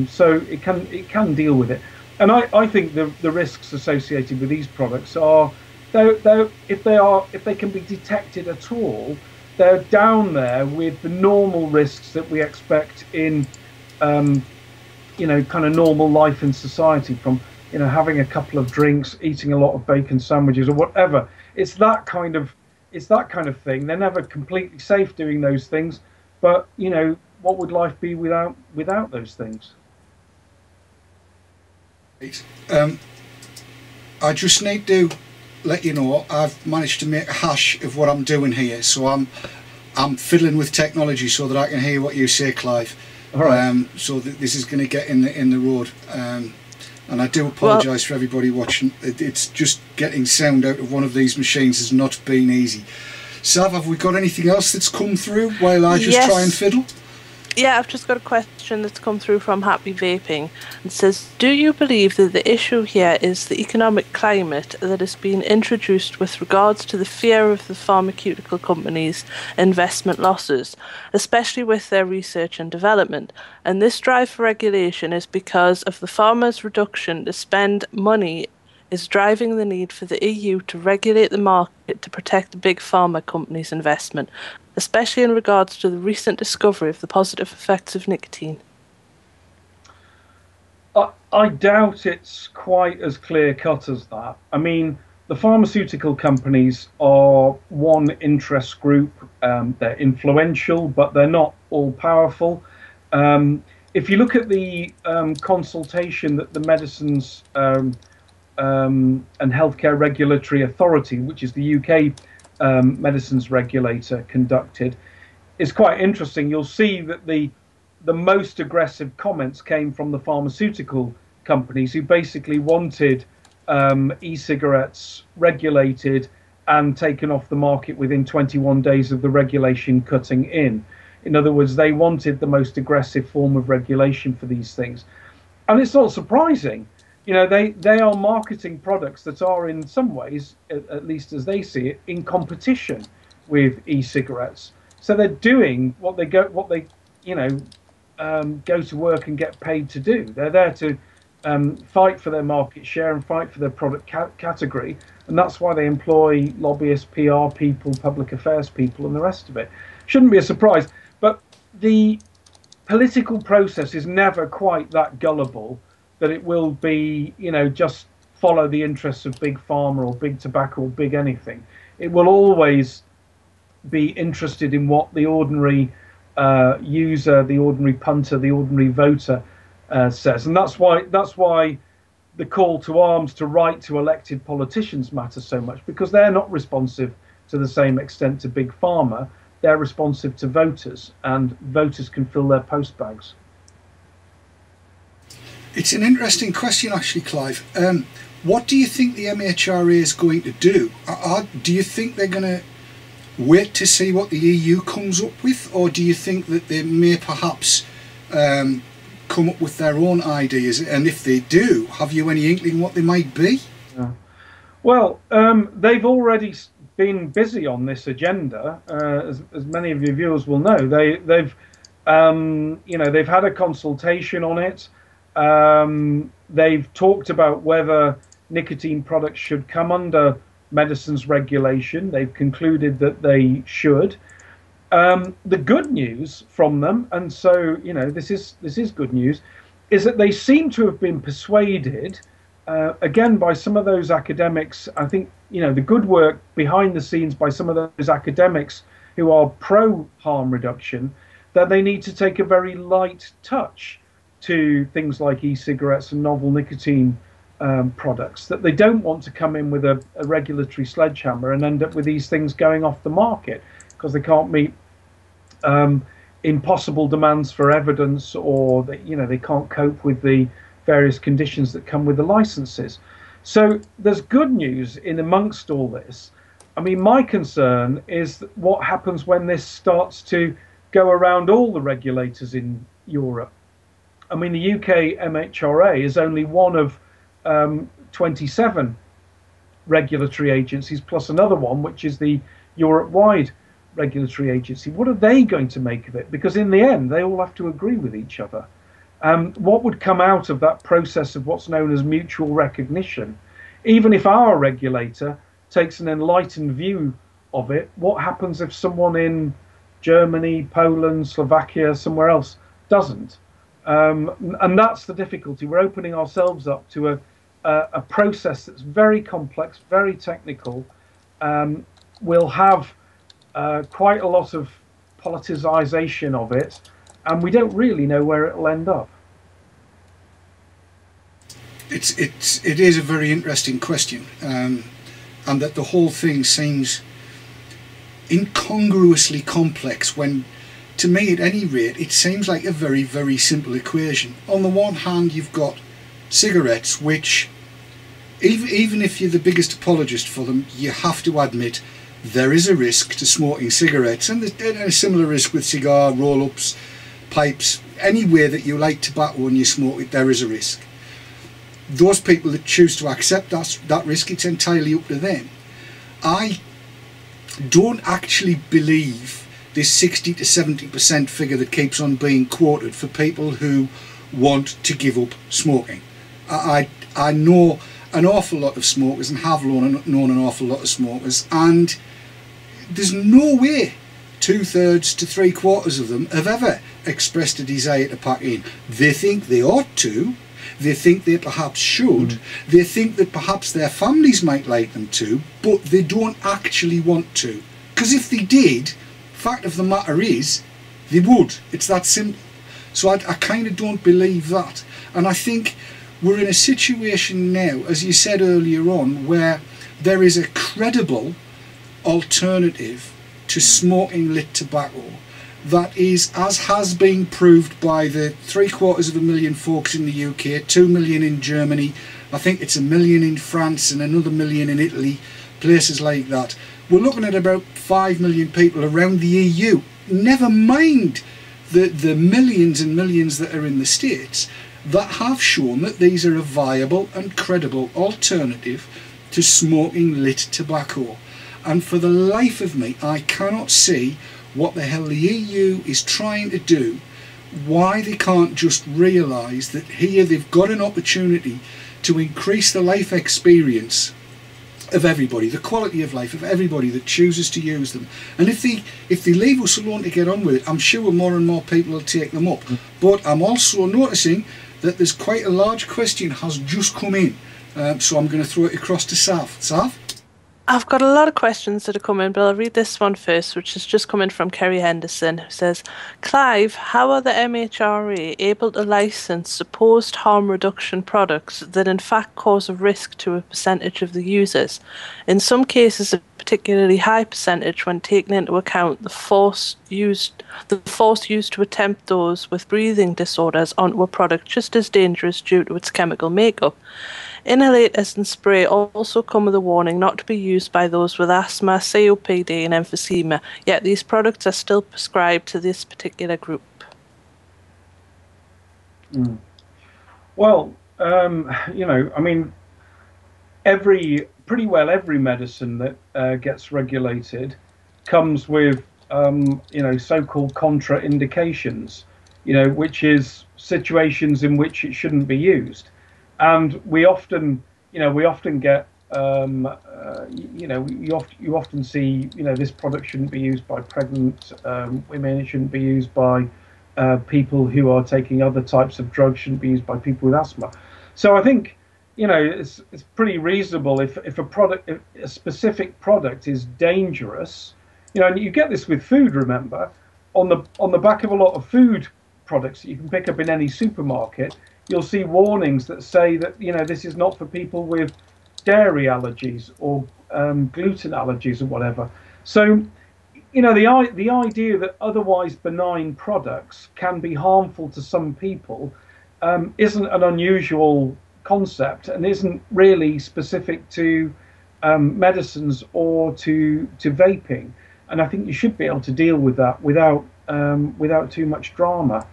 So it can deal with it, and I think the risks associated with these products are, if they can be detected at all, they're down there with the normal risks that we expect in you know, kind of normal life in society, from, you know, having a couple of drinks, eating a lot of bacon sandwiches or whatever. It's that kind of thing. They're never completely safe doing those things, but you know, what would life be without those things? I just need to let you know I've managed to make a hash of what I'm doing here, so I'm fiddling with technology so that I can hear what you say, Clive. All right. So this is going to get in the road, and I do apologise for everybody watching. It's just getting sound out of one of these machines has not been easy. Sav, have we got anything else that's come through while I just try and fiddle? Yeah, I've just got a question that's come through from Happy Vaping. It says, do you believe that the issue here is the economic climate that has been introduced with regards to the fear of the pharmaceutical companies' investment losses, especially with their research and development? And this drive for regulation is because of the pharma's reduction to spend money is driving the need for the EU to regulate the market to protect the big pharma companies' investment, especially in regards to the recent discovery of the positive effects of nicotine. I doubt it's quite as clear-cut as that. I mean, the pharmaceutical companies are one interest group. They're influential, but they're not all-powerful. If you look at the consultation that the Medicines and Healthcare Regulatory Authority, which is the UK medicines regulator, conducted, is quite interesting. You'll see that the most aggressive comments came from the pharmaceutical companies, who basically wanted e-cigarettes regulated and taken off the market within 21 days of the regulation cutting in. In other words, they wanted the most aggressive form of regulation for these things. And it's not surprising. You know, they are marketing products that are in some ways, at least as they see it, in competition with e-cigarettes. So they're doing what they go to work and get paid to do. They're there to fight for their market share and fight for their product category, and that's why they employ lobbyists, PR people, public affairs people, and the rest of it. Shouldn't be a surprise, but the political process is never quite that gullible that it will be, you know, just follow the interests of big pharma or big tobacco or big anything. It will always be interested in what the ordinary user, the ordinary punter, the ordinary voter says, and that's why the call to arms to write to elected politicians matters so much, because they're not responsive to the same extent to big pharma. They're responsive to voters, and voters can fill their post bags. It's an interesting question, actually, Clive. What do you think the MHRA is going to do? Do you think they're going to wait to see what the EU comes up with, or do you think that they may perhaps come up with their own ideas? And if they do, have you any inkling what they might be? Yeah. Well, they've already been busy on this agenda, as many of your viewers will know. They've had a consultation on it. They've talked about whether nicotine products should come under medicines regulation. They've concluded that they should. The good news from them, and so, you know, this is good news, is that they seem to have been persuaded, again, by some of those academics. I think, you know, the good work behind the scenes by some of those academics who are pro harm reduction, that they need to take a very light touch to things like e-cigarettes and novel nicotine products, that they don't want to come in with a regulatory sledgehammer and end up with these things going off the market because they can't meet impossible demands for evidence, or that, you know, they can't cope with the various conditions that come with the licenses. So there's good news in amongst all this. I mean, my concern is that what happens when this starts to go around all the regulators in Europe. I mean, the UK MHRA is only one of 27 regulatory agencies, plus another one, which is the Europe-wide regulatory agency. What are they going to make of it? Because in the end, they all have to agree with each other. What would come out of that process of what's known as mutual recognition? Even if our regulator takes an enlightened view of it, what happens if someone in Germany, Poland, Slovakia, somewhere else doesn't? And that's the difficulty. We're opening ourselves up to a process that's very complex, very technical. We'll have quite a lot of politicization of it, and we don't really know where it'll end up. It is a very interesting question, and and that the whole thing seems incongruously complex when, to me at any rate, it seems like a very, very simple equation. On the one hand, you've got cigarettes, which, even if you're the biggest apologist for them, you have to admit there is a risk to smoking cigarettes, and there's a similar risk with cigar, roll-ups, pipes, anywhere that you light tobacco and you smoke it, there is a risk. Those people that choose to accept that risk, it's entirely up to them. I don't actually believe this 60 to 70% figure that keeps on being quoted for people who want to give up smoking. I know an awful lot of smokers and have known an awful lot of smokers, and there's no way 2/3 to 3/4 of them have ever expressed a desire to pack in. They think they ought to, they think they perhaps should, they think that perhaps their families might like them to, but they don't actually want to. Because if they did, fact of the matter is, they would. It's that simple. So I kind of don't believe that. And I think we're in a situation now, as you said earlier on, where there is a credible alternative to smoking lit tobacco that is, as has been proved by the 750,000 folks in the UK, 2 million in Germany, I think it's 1 million in France and another 1 million in Italy, places like that. We're looking at about 5 million people around the EU, never mind the millions and millions that are in the States, that have shown that these are a viable and credible alternative to smoking lit tobacco. And for the life of me, I cannot see what the hell the EU is trying to do, why they can't just realise that here they've got an opportunity to increase the life experience of everybody, the quality of life of everybody that chooses to use them. And if they leave us alone to get on with it, I'm sure more and more people will take them up. But I'm also noticing that there's quite a large question has just come in, so I'm going to throw it across to Sav. Sav? I've got a lot of questions that are coming, but I'll read this one first, which is just coming from Kerry Henderson, who says, Clive, how are the MHRA able to license supposed harm reduction products that in fact cause a risk to a percentage of the users? In some cases, a particularly high percentage when taking into account the force used to attempt those with breathing disorders onto a product just as dangerous due to its chemical makeup. Inhalators and spray also come with a warning not to be used by those with asthma, COPD and emphysema, yet these products are still prescribed to this particular group. Well, you know, I mean, pretty well every medicine that gets regulated comes with, you know, so-called contraindications, you know, which is situations in which it shouldn't be used. And we often, you know, get, you know, you often see, you know, this product shouldn't be used by pregnant women. It shouldn't be used by people who are taking other types of drugs. Shouldn't be used by people with asthma. So I think, you know, it's pretty reasonable if a specific product is dangerous, you know, and you get this with food. Remember, on the back of a lot of food products that you can pick up in any supermarket, you'll see warnings that say that, you know, this is not for people with dairy allergies or gluten allergies or whatever. So, you know, the idea that otherwise benign products can be harmful to some people isn't an unusual concept and isn't really specific to medicines or to vaping. And I think you should be able to deal with that without too much drama.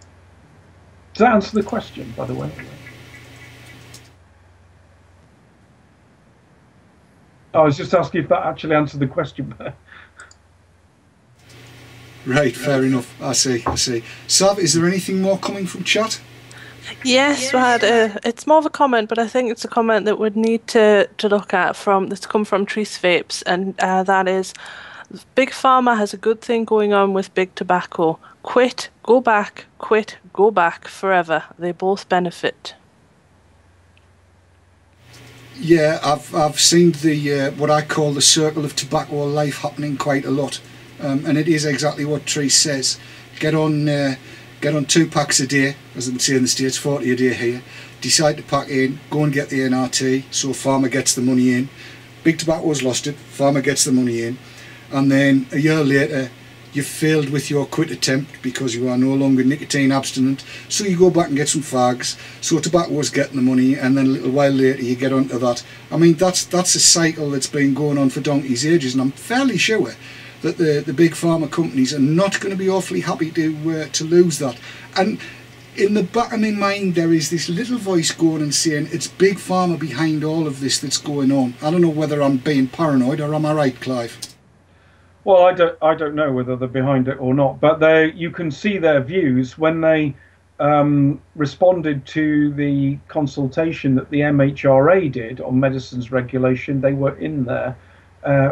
Does that answer the question, by the way? I was just asking if that actually answered the question. Right, fair enough. I see. Sav, is there anything more coming from chat? Yes, we had it's more of a comment, but I think it's a comment that we'd need to look at that's come from Trees Vapes, and that is, Big Pharma has a good thing going on with big tobacco. Quit, go back, quit, go back, forever. They both benefit. Yeah, I've seen the what I call the circle of tobacco life happening quite a lot, and it is exactly what Tree says. Get on 2 packs a day, as they would say in the States, 40 a day here. Decide to pack in, go and get the NRT, so Pharma gets the money in. Big Tobacco's lost it, farmer gets the money in, and then a year later you've failed with your quit attempt because you are no longer nicotine abstinent, so you go back and get some fags, so tobacco's getting the money, and then a little while later you get onto that. I mean, that's a cycle that's been going on for donkey's ages, and I'm fairly sure that the big pharma companies are not going to be awfully happy to lose that. And in the back of my mind there is this little voice going and saying it's big pharma behind all of this that's going on. I don't know whether I'm being paranoid, or am I right, Clive? Well, I don't know whether they're behind it or not, but you can see their views when they responded to the consultation that the MHRA did on medicines regulation. They were in there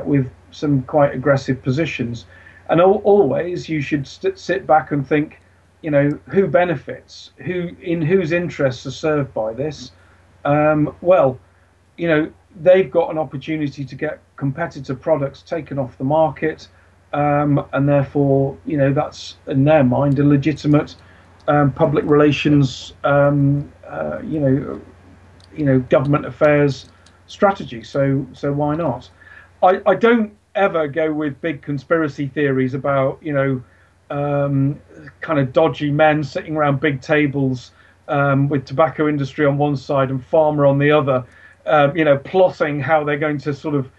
with some quite aggressive positions, and always you should sit back and think, you know, who benefits, whose interests are served by this. Well, you know, they've got an opportunity to get competitor products taken off the market, and therefore, you know, that's in their mind a legitimate public relations, you know, government affairs strategy. So why not? I don't ever go with big conspiracy theories about, you know, kind of dodgy men sitting around big tables with tobacco industry on one side and pharma on the other, you know, plotting how they're going to sort of,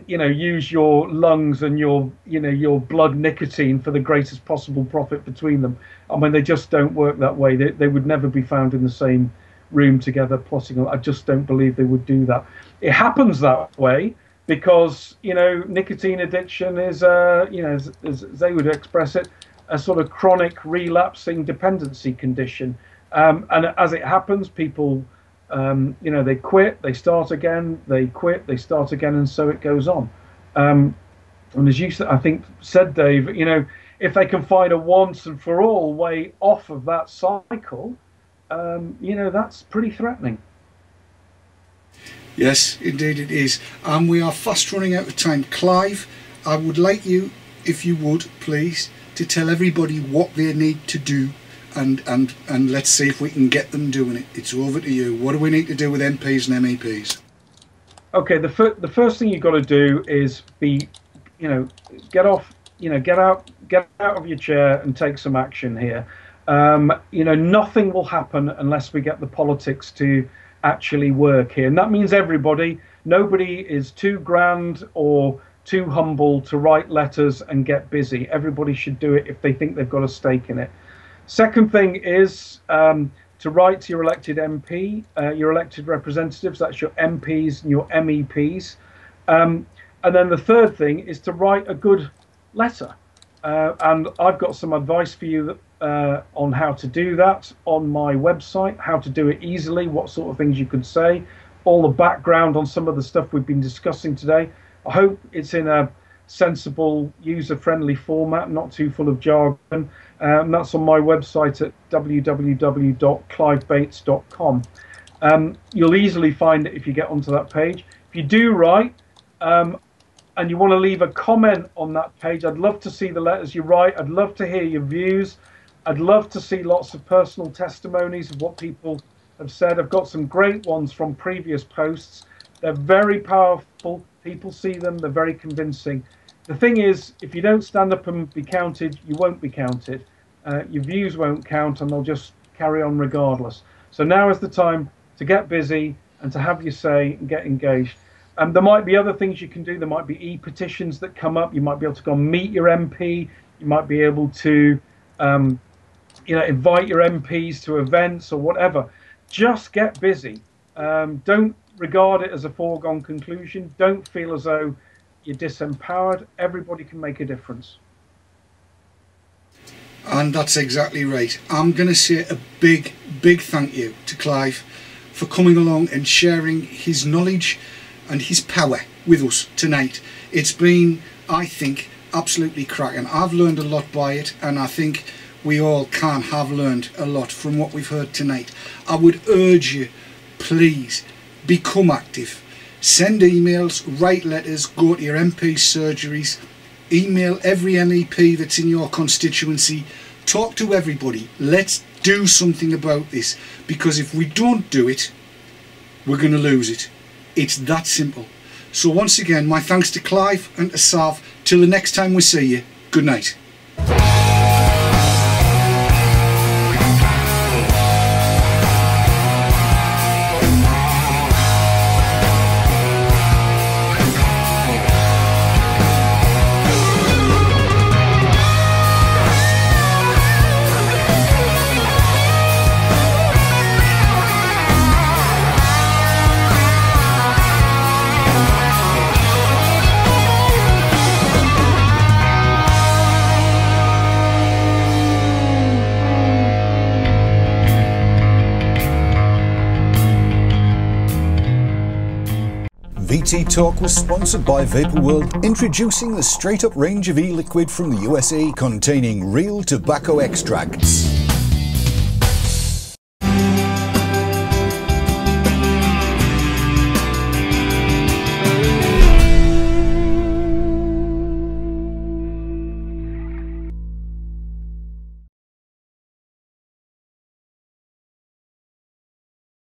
you know, use your lungs and your, you know, your blood nicotine for the greatest possible profit between them. I mean, they just don't work that way. They would never be found in the same room together plotting. I just don't believe they would do that. It happens that way because, you know, nicotine addiction is, you know, as they would express it, a sort of chronic relapsing dependency condition. And as it happens, people, you know, they quit, they start again, they quit, they start again, and so it goes on. And as you, I think, said, Dave, you know, if they can find a once and for all way off of that cycle, you know, that's pretty threatening. Yes, indeed it is. And we are fast running out of time. Clive, I would like you, if you would, please, to tell everybody what they need to do, and let's see if we can get them doing it. It's over to you. What do we need to do with MPs and MEPs? Okay, the first thing you've got to do is be, you know, get out of your chair and take some action here. You know, nothing will happen unless we get the politics to actually work here, and that means everybody. Nobody is too grand or too humble to write letters and get busy. Everybody should do it if they think they've got a stake in it. Second thing is to write to your elected MP, your elected representatives. That's your MPs and your MEPs. And then the third thing is to write a good letter. And I've got some advice for you on how to do that on my website, how to do it easily, what sort of things you could say, all the background on some of the stuff we've been discussing today. I hope it's in a sensible, user-friendly format, not too full of jargon. That's on my website at www.clivebates.com. You'll easily find it if you get onto that page. If you do write, and you want to leave a comment on that page, I'd love to see the letters you write. I'd love to hear your views. I'd love to see lots of personal testimonies of what people have said. I've got some great ones from previous posts. They're very powerful. People see them. They're very convincing. The thing is, if you don't stand up and be counted, you won't be counted. Your views won't count, and they'll just carry on regardless. So now is the time to get busy and to have your say and get engaged. There might be other things you can do. There might be e-petitions that come up. You might be able to go and meet your MP. You might be able to, you know, invite your MPs to events or whatever. Just get busy. Don't regard it as a foregone conclusion. Don't feel as though you're disempowered. Everybody can make a difference. And that's exactly right. I'm going to say a big, big thank you to Clive for coming along and sharing his knowledge and his power with us tonight. It's been, I think, absolutely cracking. I've learned a lot by it, and I think we all can have learned a lot from what we've heard tonight. I would urge you, please, become active. Send emails, write letters, go to your MP's surgeries, email every MEP that's in your constituency, talk to everybody. Let's do something about this, because if we don't do it, we're going to lose it. It's that simple. So once again, my thanks to Clive and to Sav. Till the next time we see you, good night. VT Talk was sponsored by Vaporworld, introducing the straight-up range of e-liquid from the USA containing real tobacco extracts.